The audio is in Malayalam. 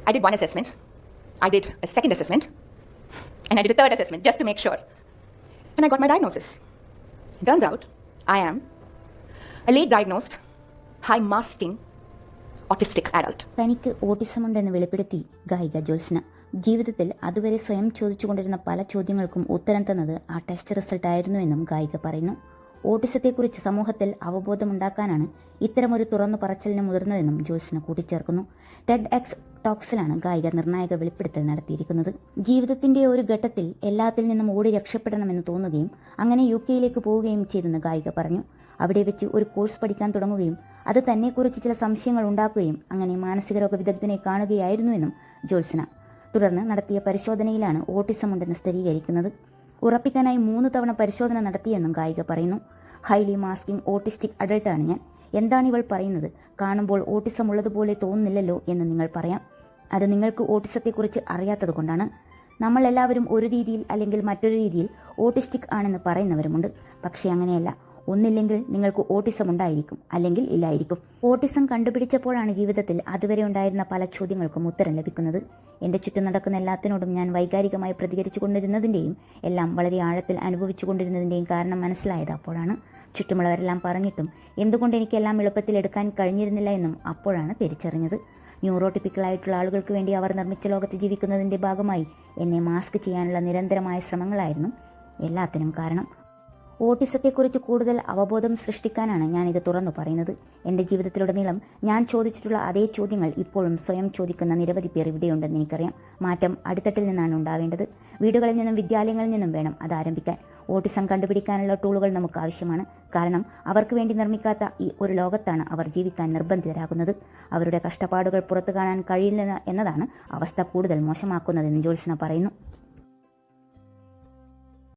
I did one assessment, I did a second assessment, and I did a third assessment just to make sure. And I got my diagnosis. It turns out I am a late diagnosed, high masking, autistic adult. തനിക്ക് ഓട്ടിസം ഉണ്ടെന്ന് വെളിപ്പെടുത്തി ഗായിക ജ്യോത്സ്ന. ജീവിതത്തിൽ അതുവരെ സ്വയം ചോദിച്ചുകൊണ്ടിരുന്ന പല ചോദ്യങ്ങൾക്കും ഉത്തരം തന്നത് ആ ടെസ്റ്റ് റിസൾട്ട് ആയിരുന്നുവെന്നും ഗായിക പറയുന്നു. ഓട്ടിസത്തെക്കുറിച്ച് സമൂഹത്തിൽ അവബോധമുണ്ടാക്കാനാണ് ഇത്തരമൊരു തുറന്നു പറച്ചിലിന് മുതിർന്നതെന്നും ജ്യോത്സ്ന കൂട്ടിച്ചേർക്കുന്നു. ടെഡ് എക്സ് ടോക്സിലാണ് ഗായിക നിർണായക വെളിപ്പെടുത്തൽ നടത്തിയിരിക്കുന്നത്. ജീവിതത്തിന്റെ ഒരു ഘട്ടത്തിൽ എല്ലാത്തിൽ നിന്നും ഓടി രക്ഷപ്പെടണമെന്ന് തോന്നുകയും അങ്ങനെ UK പോവുകയും ചെയ്തെന്ന് ഗായിക പറഞ്ഞു. അവിടെ വെച്ച് ഒരു കോഴ്സ് പഠിക്കാൻ തുടങ്ങുകയും അത് തന്നെക്കുറിച്ച് ചില സംശയങ്ങൾ ഉണ്ടാക്കുകയും അങ്ങനെ മാനസികരോഗ വിദഗ്ധനെ കാണുകയായിരുന്നുവെന്നും ജ്യോത്സ്ന. തുടർന്ന് നടത്തിയ പരിശോധനയിലാണ് ഓട്ടിസം ഉണ്ടെന്ന് സ്ഥിരീകരിക്കുന്നത്. ഉറപ്പിക്കാനായി 3 തവണ പരിശോധന നടത്തിയെന്നും ഗായിക പറയുന്നു. ഹൈലി മാസ്കിംഗ് ഓട്ടിസ്റ്റിക് അഡൾട്ടാണ് ഞാൻ. എന്താണ് ഇവൾ പറയുന്നത്? കാണുമ്പോൾ ഓട്ടിസം ഉള്ളതുപോലെ തോന്നുന്നില്ലല്ലോ എന്ന് നിങ്ങൾ പറയാം. അത് നിങ്ങൾക്ക് ഓട്ടിസത്തെക്കുറിച്ച് അറിയാത്തത് കൊണ്ടാണ്. നമ്മൾ എല്ലാവരും ഒരു രീതിയിൽ അല്ലെങ്കിൽ മറ്റൊരു രീതിയിൽ ഓട്ടിസ്റ്റിക് ആണെന്ന് പറയുന്നവരുമുണ്ട്. പക്ഷേ അങ്ങനെയല്ല. ഒന്നില്ലെങ്കിൽ നിങ്ങൾക്ക് ഓട്ടിസം ഉണ്ടായിരിക്കും, അല്ലെങ്കിൽ ഇല്ലായിരിക്കും. ഓട്ടിസം കണ്ടുപിടിച്ചപ്പോഴാണ് ജീവിതത്തിൽ അതുവരെ ഉണ്ടായിരുന്ന പല ചോദ്യങ്ങൾക്കും ഉത്തരം ലഭിക്കുന്നത്. എൻ്റെ ചുറ്റും നടക്കുന്ന എല്ലാത്തിനോടും ഞാൻ വൈകാരികമായി പ്രതികരിച്ചു കൊണ്ടിരുന്നതിൻ്റെയും എല്ലാം വളരെ ആഴത്തിൽ അനുഭവിച്ചു കൊണ്ടിരുന്നതിൻ്റെയും കാരണം മനസ്സിലായത് അപ്പോഴാണ്. ചുറ്റുമുള്ളവരെല്ലാം പറഞ്ഞിട്ടും എന്തുകൊണ്ട് എനിക്കെല്ലാം എളുപ്പത്തിൽ എടുക്കാൻ കഴിഞ്ഞിരുന്നില്ല എന്നും അപ്പോഴാണ് തിരിച്ചറിഞ്ഞത്. ന്യൂറോട്ടിപ്പിക്കലായിട്ടുള്ള ആളുകൾക്ക് വേണ്ടി അവർ നിർമ്മിച്ച ലോകത്ത് ജീവിക്കുന്നതിൻ്റെ ഭാഗമായി എന്നെ മാസ്ക് ചെയ്യാനുള്ള നിരന്തരമായ ശ്രമങ്ങളായിരുന്നു എല്ലാത്തിനും കാരണം. ഓട്ടിസത്തെക്കുറിച്ച് കൂടുതൽ അവബോധം സൃഷ്ടിക്കാനാണ് ഞാനിത് തുറന്നു പറയുന്നത്. എൻ്റെ ജീവിതത്തിലുടനീളം ഞാൻ ചോദിച്ചിട്ടുള്ള അതേ ചോദ്യങ്ങൾ ഇപ്പോഴും സ്വയം ചോദിക്കുന്ന നിരവധി പേർ ഇവിടെയുണ്ടെന്ന് എനിക്കറിയാം. മാറ്റം അടിത്തട്ടിൽ നിന്നാണ് ഉണ്ടാവേണ്ടത്. വീടുകളിൽ നിന്നും വിദ്യാലയങ്ങളിൽ നിന്നും വേണം അത് ആരംഭിക്കാൻ. ഓട്ടിസം കണ്ടുപിടിക്കാനുള്ള ടൂളുകൾ നമുക്ക് ആവശ്യമാണ്. കാരണം അവർക്ക് വേണ്ടി നിർമ്മിക്കാത്ത ഈ ഒരു ലോകത്താണ് അവർ ജീവിക്കാൻ നിർബന്ധിതരാകുന്നത്. അവരുടെ കഷ്ടപ്പാടുകൾ പുറത്തു കാണാൻ കഴിയില്ല എന്നതാണ് അവസ്ഥ കൂടുതൽ മോശമാക്കുന്നതെന്ന് ജ്യോത്സ്ന പറയുന്നു.